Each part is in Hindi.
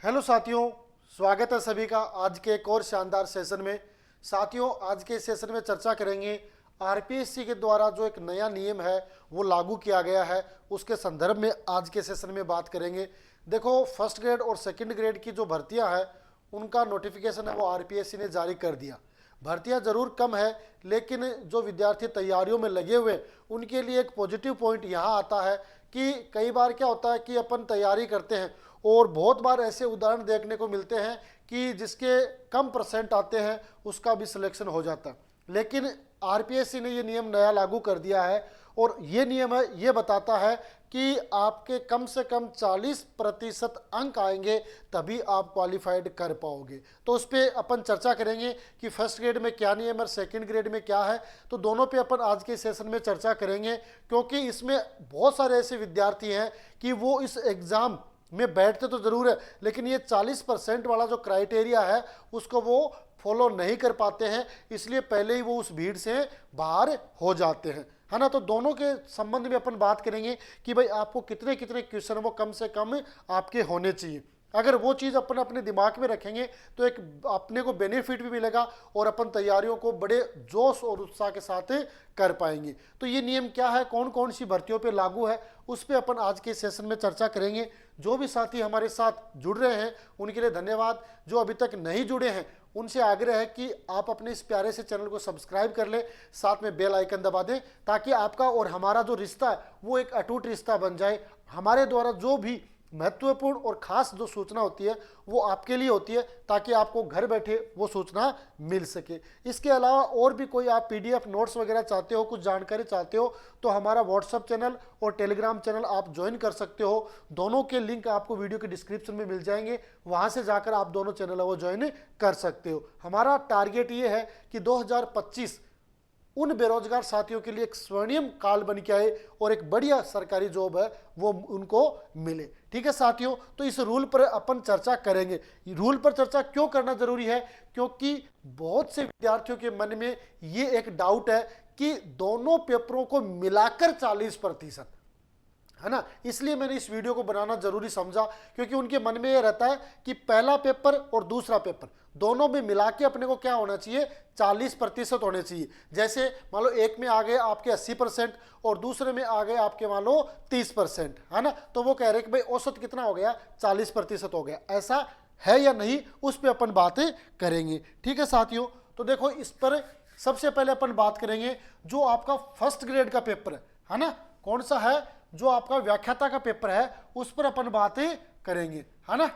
हेलो साथियों, स्वागत है सभी का आज के एक और शानदार सेशन में। साथियों, आज के सेशन में चर्चा करेंगे आरपीएससी के द्वारा जो एक नया नियम है वो लागू किया गया है, उसके संदर्भ में आज के सेशन में बात करेंगे। देखो, फर्स्ट ग्रेड और सेकंड ग्रेड की जो भर्तियां हैं उनका नोटिफिकेशन है वो आरपीएससी ने जारी कर दिया। भर्तियां जरूर कम है, लेकिन जो विद्यार्थी तैयारियों में लगे हुए उनके लिए एक पॉजिटिव पॉइंट यहाँ आता है कि कई बार क्या होता है कि अपन तैयारी करते हैं और बहुत बार ऐसे उदाहरण देखने को मिलते हैं कि जिसके कम परसेंट आते हैं उसका भी सिलेक्शन हो जाता है। लेकिन आरपीएससी ने ये नियम नया लागू कर दिया है और ये नियम है ये बताता है कि आपके कम से कम 40% अंक आएंगे तभी आप क्वालिफाइड कर पाओगे। तो उस पर अपन चर्चा करेंगे कि फर्स्ट ग्रेड में क्या नियम है, सेकंड ग्रेड में क्या है। तो दोनों पे अपन आज के सेशन में चर्चा करेंगे, क्योंकि इसमें बहुत सारे ऐसे विद्यार्थी हैं कि वो इस एग्ज़ाम में बैठते तो जरूर है, लेकिन ये 40% वाला जो क्राइटेरिया है उसको वो फॉलो नहीं कर पाते हैं, इसलिए पहले ही वो उस भीड़ से बाहर हो जाते हैं, है ना। तो दोनों के संबंध में अपन बात करेंगे कि भाई आपको कितने कितने क्वेश्चन वो कम से कम आपके होने चाहिए। अगर वो चीज़ अपन अपने दिमाग में रखेंगे तो एक अपने को बेनिफिट भी मिलेगा और अपन तैयारियों को बड़े जोश और उत्साह के साथ कर पाएंगे। तो ये नियम क्या है, कौन कौन सी भर्तियों पे लागू है, उस पर अपन आज के सेशन में चर्चा करेंगे। जो भी साथी हमारे साथ जुड़ रहे हैं उनके लिए धन्यवाद। जो अभी तक नहीं जुड़े हैं उनसे आग्रह है कि आप अपने इस प्यारे से चैनल को सब्सक्राइब कर लें, साथ में बेल आइकन दबा दें, ताकि आपका और हमारा जो रिश्ता है वो एक अटूट रिश्ता बन जाए। हमारे द्वारा जो भी महत्वपूर्ण और खास जो सूचना होती है वो आपके लिए होती है, ताकि आपको घर बैठे वो सूचना मिल सके। इसके अलावा और भी कोई आप पीडीएफ नोट्स वगैरह चाहते हो, कुछ जानकारी चाहते हो, तो हमारा व्हाट्सएप चैनल और टेलीग्राम चैनल आप ज्वाइन कर सकते हो। दोनों के लिंक आपको वीडियो के डिस्क्रिप्शन में मिल जाएंगे, वहां से जाकर आप दोनों चैनल वो ज्वाइन कर सकते हो। हमारा टारगेट ये है कि 2025 उन बेरोजगार साथियों के लिए एक स्वर्णिम काल बन के आए और एक बढ़िया सरकारी जॉब है वो उनको मिले। ठीक है साथियों, तो इस रूल पर अपन चर्चा करेंगे। रूल पर चर्चा क्यों करना जरूरी है, क्योंकि बहुत से विद्यार्थियों के मन में ये एक डाउट है कि दोनों पेपरों को मिलाकर 40%, है ना। इसलिए मैंने इस वीडियो को बनाना जरूरी समझा, क्योंकि उनके मन में ये रहता है कि पहला पेपर और दूसरा पेपर दोनों में मिला के अपने को क्या होना चाहिए, 40% होने चाहिए। जैसे मान लो एक में आ गए आपके 80% और दूसरे में आ गए आपके मान लो 30%, है ना। तो वो कह रहे कि भाई औसत कितना हो गया, 40% हो गया। ऐसा है या नहीं, उस पर अपन बातें करेंगे। ठीक है साथियों, तो देखो इस पर सबसे पहले अपन बात करेंगे जो आपका फर्स्ट ग्रेड का पेपर है ना, कौन सा है, जो आपका व्याख्याता का पेपर है उस पर अपन बातें करेंगे, है ना।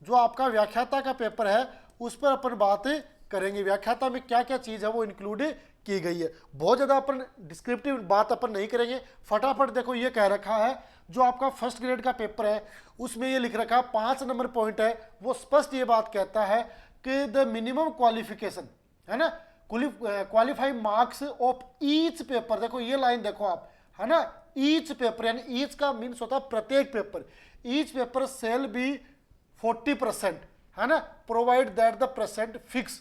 जो आपका व्याख्याता का पेपर है उस पर अपन बातें करेंगे। व्याख्याता में क्या क्या चीज है वो इंक्लूड की गई है। बहुत ज्यादा अपन डिस्क्रिप्टिव बात अपन नहीं करेंगे, फटाफट देखो ये कह रखा है जो आपका फर्स्ट ग्रेड का पेपर है उसमें ये लिख रखा है 5 नंबर पॉइंट है, वो स्पष्ट ये बात कहता है कि द मिनिमम क्वालिफिकेशन, है ना, qualifying marks of each paper. देखो ये लाइन देखो आप, है ना, ईच पेपर, यानी ईच का मीन्स होता है प्रत्येक पेपर। ईच पेपर सेल बी 40%, है ना, provide that the percent fix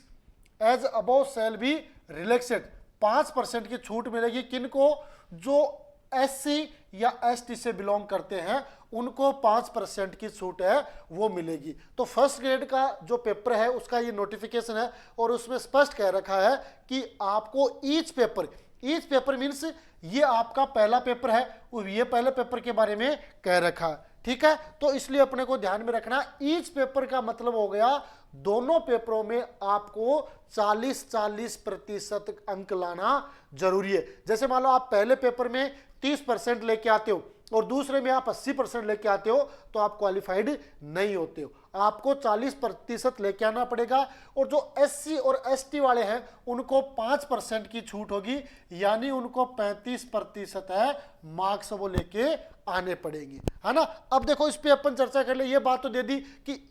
as above shall be relaxed. 5% की छूट मिलेगी किनको, जो एससी या एसटी से बिलोंग करते हैं उनको 5% की छूट है वो मिलेगी। तो फर्स्ट ग्रेड का जो पेपर है उसका ये नोटिफिकेशन है और उसमें स्पष्ट कह रखा है कि आपको ईच पेपर मीन्स ये आपका पहला पेपर है, ये पहले पेपर के बारे में कह रखा है। ठीक है, तो इसलिए अपने को ध्यान में रखना, ईच पेपर का मतलब हो गया दोनों पेपरों में आपको 40% अंक लाना जरूरी है। जैसे मान लो आप पहले पेपर में 30% लेके आते हो और दूसरे में आप 80% लेके आते हो तो आप क्वालिफाइड नहीं होते हो, आपको 40% लेके आना पड़ेगा। और जो एससी और एसटी वाले हैं उनको 5% की छूट होगी, यानी उनको 35% है मार्क्स वो लेके आने पड़ेंगे, है ना। अब देखो इस पे अपन चर्चा कर ले, ये बात तो दे दी कि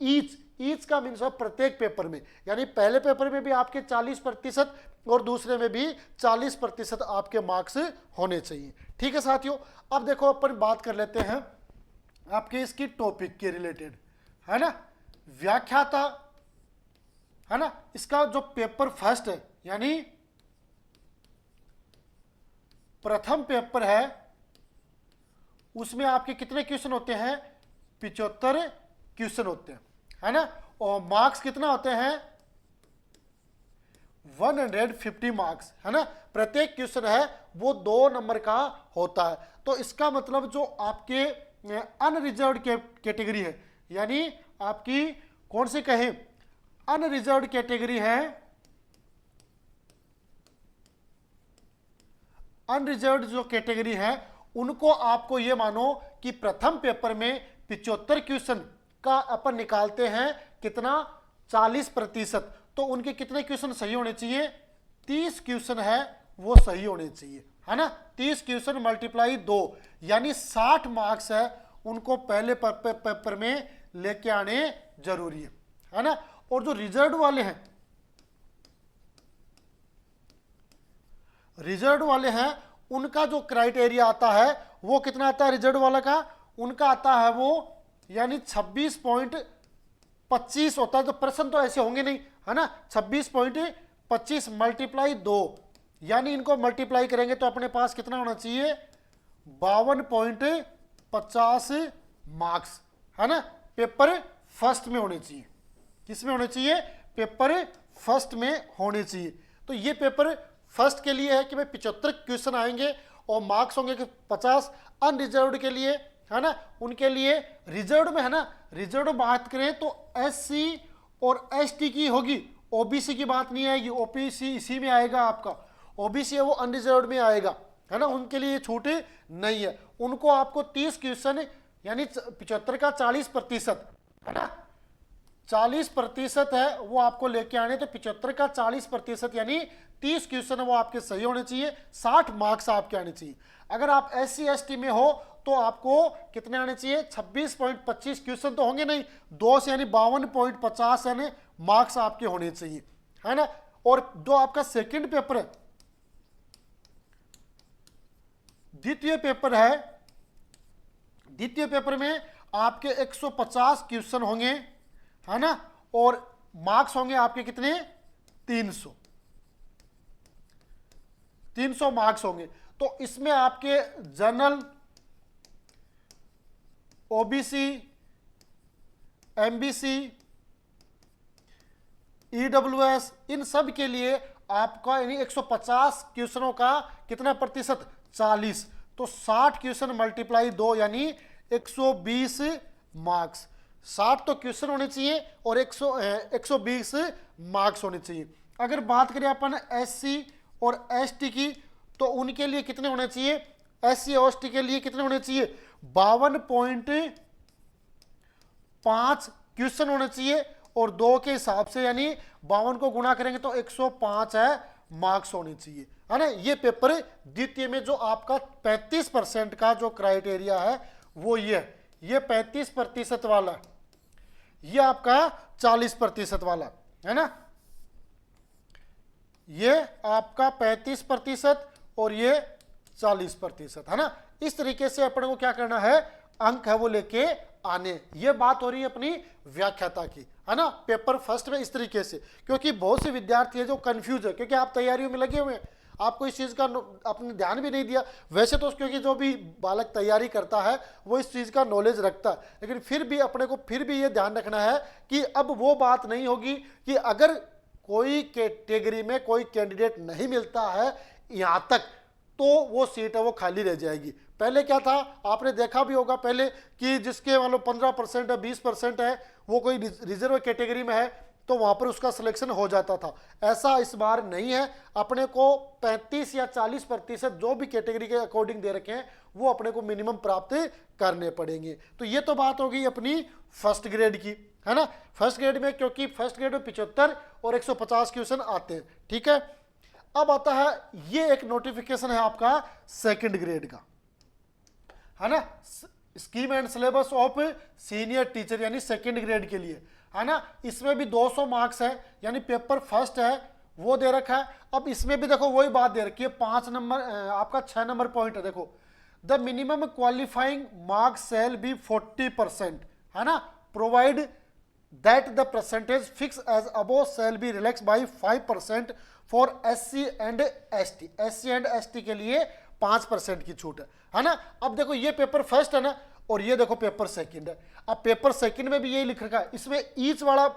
ईच का मीन्स है प्रत्येक पेपर में, यानी पहले पेपर में भी आपके 40% और दूसरे में भी 40% आपके मार्क्स होने चाहिए। ठीक है साथियों, अब देखो अपन बात कर लेते हैं आपके इसकी टॉपिक के रिलेटेड, है ना। व्याख्याता, है ना, इसका जो पेपर फर्स्ट है यानी प्रथम पेपर है उसमें आपके कितने क्वेश्चन होते हैं, 75 क्वेश्चन होते हैं। है ना, और मार्क्स कितना होते हैं 150 मार्क्स, है ना। प्रत्येक क्वेश्चन है वो 2 नंबर का होता है। तो इसका मतलब जो आपके अनरिजर्व्ड कैटेगरी है, यानी आपकी कौन सी कहें अनरिजर्व्ड कैटेगरी है, अनरिजर्व्ड जो कैटेगरी है उनको आपको ये मानो कि प्रथम पेपर में 75 क्वेश्चन का अपन निकालते हैं कितना 40%, तो उनके कितने क्वेश्चन सही होने चाहिए 30 क्वेश्चन है वो सही होने चाहिए, है ना। 30 क्वेश्चन मल्टीप्लाई 2 यानी 60 मार्क्स है उनको पहले पेपर में लेके आने जरूरी है ना। और जो रिजर्व वाले हैं, रिजर्व वाले हैं उनका जो क्राइटेरिया आता है वो कितना आता है रिजर्व वाला का, उनका आता है वो यानी 26.25 होता है। तो प्रश्न तो ऐसे होंगे नहीं, है ना। 26.25 मल्टीप्लाई 2 यानी इनको मल्टीप्लाई करेंगे तो अपने पास कितना होना चाहिए 52.50 मार्क्स, है ना। पेपर फर्स्ट में होने चाहिए, किसमें होने चाहिए पेपर फर्स्ट में होने चाहिए। तो ये पेपर फर्स्ट के लिए है कि भाई 75 क्वेश्चन आएंगे और मार्क्स होंगे कि 50। अनरिजर्व्ड के लिए, है ना, उनके लिए रिजर्व में, है ना, रिजर्व बात करें तो एससी और एसटी की होगी, ओबीसी की बात नहीं आएगी। ओबीसी इसी में आएगा आपका, ओबीसी है वो अनरिजर्व्ड में आएगा, है ना। उनके लिए छूट नहीं है, उनको आपको 30 क्वेश्चन यानी 75 का 40%, है ना, 40% है वो आपको लेके आने। तो 75 का 40% यानी 30 क्वेश्चन वो आपके सही होने चाहिए, 60 मार्क्स आपके आने चाहिए। अगर आप एससी एसटी में हो तो आपको कितने आने चाहिए 26.25 क्वेश्चन तो होंगे नहीं, 2 से यानी 52.50 यानी मार्क्स आपके होने चाहिए, है ना। और जो आपका सेकंड पेपर है, द्वितीय पेपर है, द्वितीय पेपर में आपके 150 क्वेश्चन होंगे, है ना, और मार्क्स होंगे आपके कितने 300 मार्क्स होंगे। तो इसमें आपके जनरल, ओबीसी, एमबीसी, ईडब्ल्यूएस, इन सब के लिए आपका यानी 150 क्वेश्चनों का कितना प्रतिशत 40, तो 60 क्वेश्चन मल्टीप्लाई 2 यानी 120 मार्क्स। 60 तो क्वेश्चन होने चाहिए और 120 मार्क्स होने चाहिए। अगर बात करें अपन एससी और एसटी की तो उनके लिए कितने होने चाहिए, एससी और एसटी के लिए कितने होने चाहिए 52.5 क्वेश्चन होने चाहिए, और 2 के हिसाब से यानी 52 को गुणा करेंगे तो 105 है मार्क्स होने चाहिए, है ना। ये पेपर द्वितीय में जो आपका 35% का जो क्राइटेरिया है वो ये 35% वाला, ये आपका 40% वाला, है ना। ये आपका 35% और ये 40%, है ना। इस तरीके से अपन को क्या करना है, अंक है वो लेके आने। ये बात हो रही है अपनी व्याख्याता की, है ना, पेपर फर्स्ट में इस तरीके से। क्योंकि बहुत से विद्यार्थी है जो कंफ्यूज है, क्योंकि आप तैयारियों में लगे हुए हैं, आपको इस चीज़ का आपने ध्यान भी नहीं दिया। वैसे तो क्योंकि जो भी बालक तैयारी करता है वो इस चीज़ का नॉलेज रखता है, लेकिन फिर भी अपने को फिर भी ये ध्यान रखना है कि अब वो बात नहीं होगी कि अगर कोई कैटेगरी में कोई कैंडिडेट नहीं मिलता है यहाँ तक तो वो सीट है वो खाली रह जाएगी। पहले क्या था आपने देखा भी होगा पहले कि जिसके मान लो 15% है 20% है वो कोई रिजर्व कैटेगरी में है तो वहां पर उसका सिलेक्शन हो जाता था। ऐसा इस बार नहीं है, अपने को 35 या 40% जो भी कैटेगरी के अकॉर्डिंग दे रखे हैं वो अपने को मिनिमम प्राप्त करने पड़ेंगे। तो ये तो बात हो गई अपनी फर्स्ट ग्रेड की, है ना। फर्स्ट ग्रेड में क्योंकि फर्स्ट ग्रेड में 75 और 150 क्वेश्चन आते हैं, ठीक है। अब आता है ये एक नोटिफिकेशन है आपका सेकंड ग्रेड का, है ना, scheme and syllabus of senior teacher यानी सेकंड ग्रेड के लिए, है ना। इसमें भी 200 मार्क्स है यानी पेपर फर्स्ट है वो दे रखा है। अब इसमें भी देखो वही बात दे रखी है, 5 नंबर आपका 6 नंबर पॉइंट है। देखो the minimum qualifying marks shall be 40%, है ना, provide that the percentage fix as above shall be relax by 5% for SC and ST. SC and ST के लिए 5% की छूट है ना। अब देखो ये पेपर फर्स्ट है ना, और ये देखो पेपर सेकंड है। अब पेपर सेकंड में भी यही लिख रखा है, इसमें ईच वाला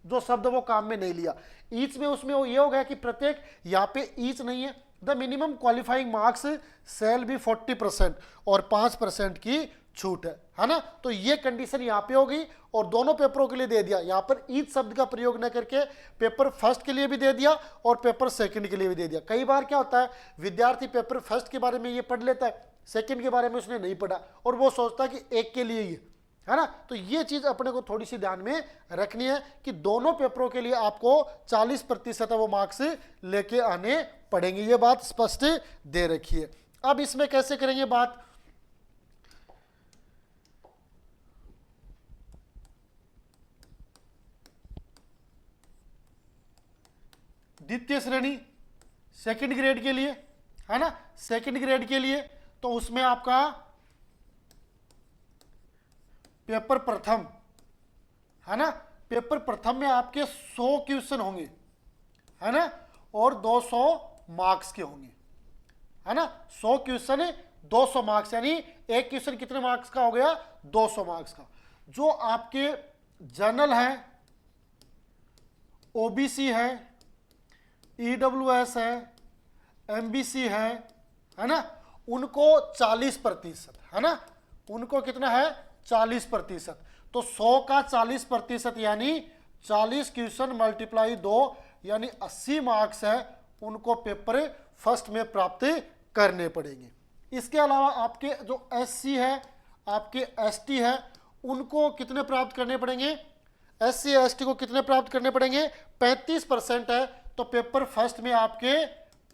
जो शब्द वो काम में नहीं लिया। ईच में उसमें वो ये हो गया कि प्रत्येक, यहाँ पे ईच नहीं है, the minimum qualifying marks shall be 40% और 5% की छूट है ना। तो ये कंडीशन यहाँ पे होगी और दोनों पेपरों के लिए दे दिया। यहाँ पर ईच शब्द का प्रयोग न करके पेपर फर्स्ट के लिए भी दे दिया और पेपर सेकंड के लिए भी दे दिया। कई बार क्या होता है, विद्यार्थी पेपर फर्स्ट के बारे में ये पढ़ लेता है, सेकंड के बारे में उसने नहीं पढ़ा और वो सोचता है कि एक के लिए ही है ना। तो ये चीज अपने को थोड़ी सी ध्यान में रखनी है कि दोनों पेपरों के लिए आपको 40% वो मार्क्स लेके आने पड़ेंगे, ये बात स्पष्ट दे रखी है। अब इसमें कैसे करेंगे बात, द्वितीय श्रेणी सेकंड ग्रेड के लिए है ना, सेकंड ग्रेड के लिए तो उसमें आपका पेपर प्रथम है ना, पेपर प्रथम में आपके 100 क्वेश्चन होंगे है ना और 200 मार्क्स के होंगे है ना। 100 क्वेश्चन 200 मार्क्स, यानी एक क्वेश्चन कितने मार्क्स का हो गया, 200 मार्क्स का। जो आपके जनरल है, ओबीसी है, ईडब्ल्यूएस है, एमबीसी है ना, उनको 40% है ना, उनको कितना है 40%। तो 100 का 40% यानी 40 क्वेश्चन मल्टीप्लाई 2 यानी 80 मार्क्स है, उनको पेपर फर्स्ट में प्राप्त करने पड़ेंगे। इसके अलावा आपके जो एससी है, आपके एसटी है, उनको कितने प्राप्त करने पड़ेंगे, एससी एसटी को कितने प्राप्त करने पड़ेंगे, 35% है। तो पेपर फर्स्ट में आपके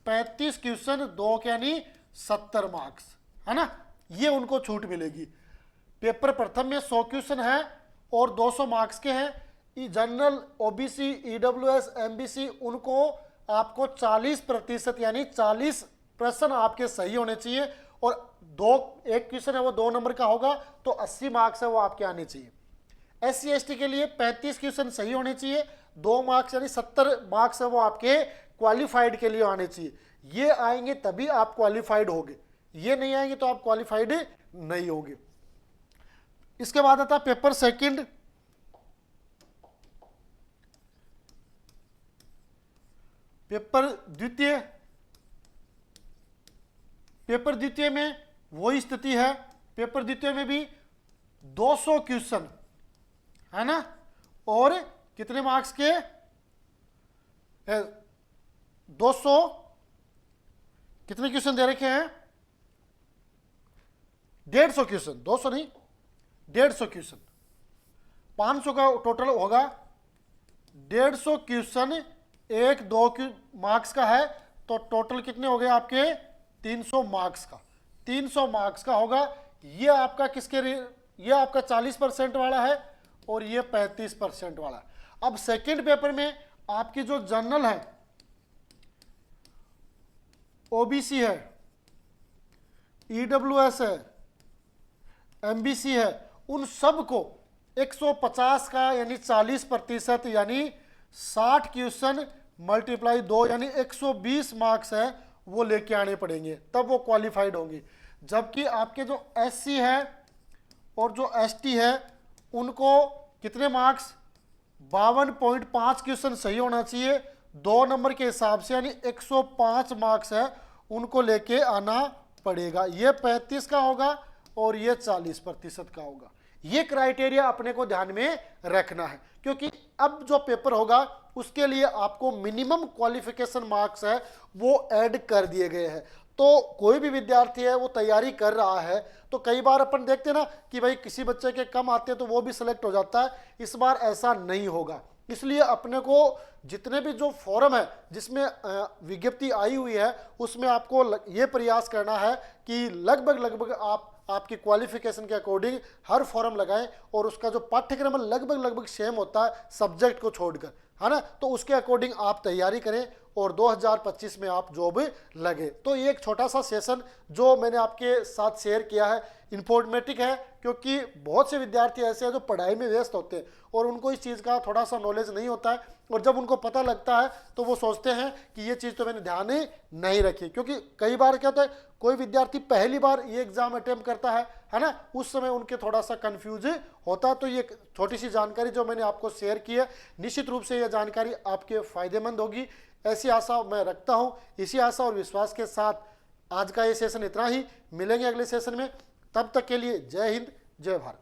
35 क्वेश्चन 2 के यानी 70 मार्क्स है ना, ये उनको छूट मिलेगी। पेपर प्रथम में 100 क्वेश्चन है और 200 मार्क्स के हैं। जनरल, ओबीसी, ईडब्ल्यूएस, एमबीसी, उनको आपको 40% यानी 40 प्रश्न आपके सही होने चाहिए और एक क्वेश्चन है वो 2 नंबर का होगा तो 80 मार्क्स है वो आपके आने चाहिए। एससी एसटी के लिए 35 क्वेश्चन सही होने चाहिए, 2 मार्क्स यानी 70 मार्क्स है वो आपके क्वालिफाइड के लिए आने चाहिए। ये आएंगे तभी आप क्वालिफाइड होगे, ये नहीं आएंगे तो आप क्वालिफाइड नहीं होगे। इसके बाद आता है पेपर सेकंड। पेपर द्वितीय, पेपर द्वितीय में वही स्थिति है, पेपर द्वितीय में भी 200 क्वेश्चन है ना और कितने मार्क्स के, 200 कितने क्वेश्चन दे रखे हैं, 150 क्वेश्चन, 200 नहीं 150 क्वेश्चन, 500 का टोटल होगा। 150 क्वेश्चन 1-2 मार्क्स का है तो टोटल कितने हो गए आपके 300 मार्क्स का, 300 मार्क्स का होगा। ये आपका ये आपका 40% वाला है और ये 35% वाला है। अब सेकंड पेपर में आपकी जो जनरल है, ओबीसी है, ईडब्ल्यूएस है, एमबीसी है, उन सब को 150 का यानी 40% यानी 60 क्वेश्चन मल्टीप्लाई 2 यानी 120 मार्क्स है वो लेके आने पड़ेंगे, तब वो क्वालिफाइड होंगे। जबकि आपके जो एससी है और जो एसटी है उनको कितने मार्क्स, 52.5 क्वेश्चन सही होना चाहिए 2 नंबर के हिसाब से यानी 105 मार्क्स है, उनको लेके आना पड़ेगा। ये 35 का होगा और ये 40% का होगा। ये क्राइटेरिया अपने को ध्यान में रखना है क्योंकि अब जो पेपर होगा उसके लिए आपको मिनिमम क्वालिफिकेशन मार्क्स है वो ऐड कर दिए गए हैं। तो कोई भी विद्यार्थी है वो तैयारी कर रहा है तो कई बार अपन देखते हैं ना कि भाई किसी बच्चे के कम आते हैं तो वो भी सिलेक्ट हो जाता है, इस बार ऐसा नहीं होगा। इसलिए अपने को जितने भी जो फॉर्म है जिसमें विज्ञप्ति आई हुई है उसमें आपको ये प्रयास करना है कि लगभग आपकी क्वालिफिकेशन के अकॉर्डिंग हर फॉर्म लगाएं और उसका जो पाठ्यक्रम लगभग सेम होता है सब्जेक्ट को छोड़कर, है ना, तो उसके अकॉर्डिंग आप तैयारी करें और 2025 में आप जॉब लगे। तो ये एक छोटा सा सेशन जो मैंने आपके साथ शेयर किया है इंफॉर्मेटिव है क्योंकि बहुत से विद्यार्थी ऐसे हैं जो पढ़ाई में व्यस्त होते हैं और उनको इस चीज़ का थोड़ा सा नॉलेज नहीं होता है और जब उनको पता लगता है तो वो सोचते हैं कि ये चीज़ तो मैंने ध्यान नहीं रखी। क्योंकि कई बार क्या होता है कोई विद्यार्थी पहली बार ये एग्जाम अटेम्प्ट करता है है ना, उस समय उनके थोड़ा सा कंफ्यूज होता। तो ये छोटी सी जानकारी जो मैंने आपको शेयर की है, निश्चित रूप से यह जानकारी आपके फायदेमंद होगी, ऐसी आशा मैं रखता हूँ। इसी आशा और विश्वास के साथ आज का ये सेशन इतना ही, मिलेंगे अगले सेशन में, तब तक के लिए जय हिंद जय भारत।